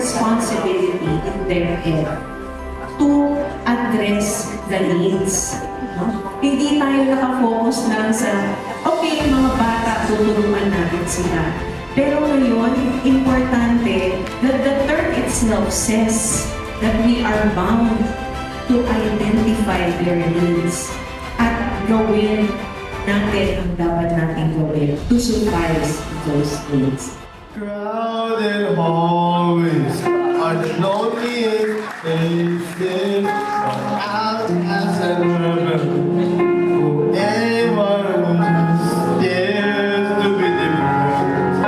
responsibility in their head to address the needs. No? Hindi tayo nakafocus lang sa, okay, mga bata, tutulungan natin sila. Pero ngayon, importante, that the term itself says that we are bound to identify their needs at gawin natin ang dapat natin gawin to suffice those needs. Crowded hallways are the loneliest places out as a river. Anyone who dares to be different.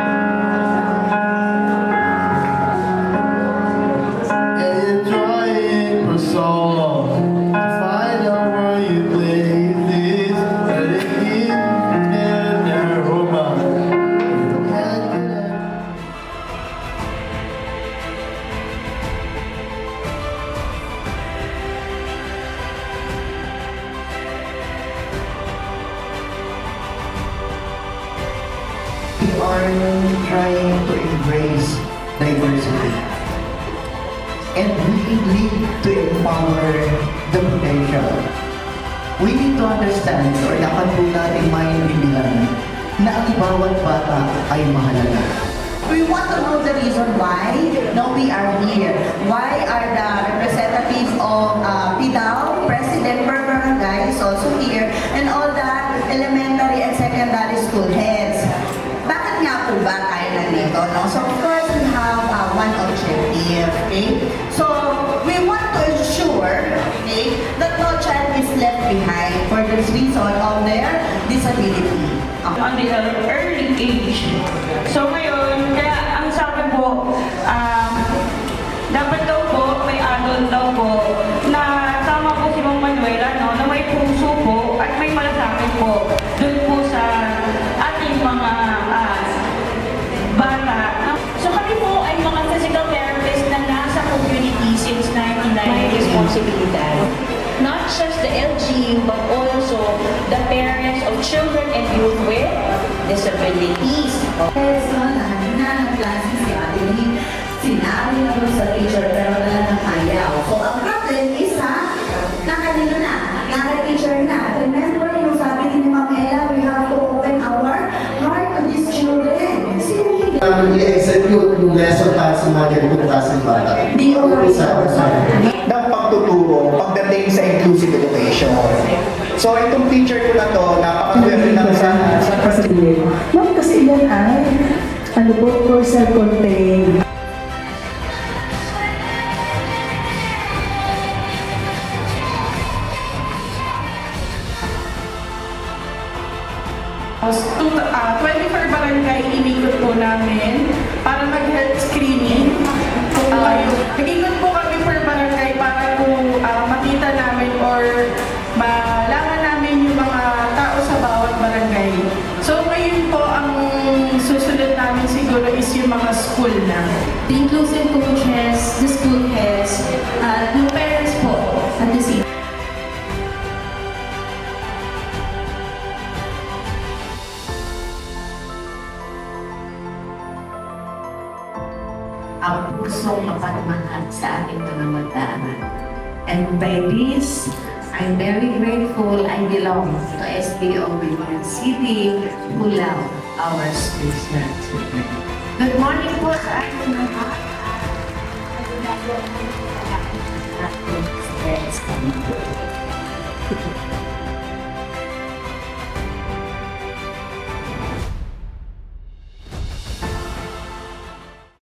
And you're trying for so long to find out where you place this, but it keeps in narrow mind. We are trying to embrace diversity. And we need to empower the potential. We need to understand or dapat po natin maintindihan na ang bawat bata ay mahalaga. We want to know the reason why we are here. Why are the representatives of PIDAO, President per Barangay is also here, and all the elementary and secondary school heads. Bakit nga po ba tayo nandito? No? So of course, we have one objective. Okay? So we want to ensure that no child is left behind for this reason of their disability. On the early age. So ngayon, kaya ang sabi po, dapat daw po, may adult daw po, na tama po si Ma'am Manuela, no, na may puso po at may malasakit po dun po sa ating mga bata. So kami po ay mga physical therapists na nasa community since 1990. My responsibilidad. Not just the LGU, but also the parents of children and youth with disabilities. Yes, no, lahat ng klase si Ate Lee, sinabi na sa teacher, pero wala nang ayaw. So, ang problem is nakanino na, naka-teacher na. Remember yung sabi ni Ma'am Ella, we have to open our heart to these children. Sino I-execute yung lesson para sa mga ganitong klaseng bata. Di ko Ng pagtuturo pagdating sa inclusive education. So itong teacher ko na to, napakaswerte na sa Kasi ma'am, kasi yan ay ano po, self-contained. So, 24 barangay inikot po namin para mag-health screening. Nag-ikot po kami per barangay para po makita namin or malaman namin yung mga tao sa bawat barangay. So ngayon po ang susunod namin siguro is yung mga school na. The inclusive coaches, the school heads, yung parents po at the same. Ang pusong mapagmahal sa ating mga mag-aaral. And by this, I'm very grateful I belong to SBO Vivian City who love our schools and children. Good morning po sa ating mga Let's go.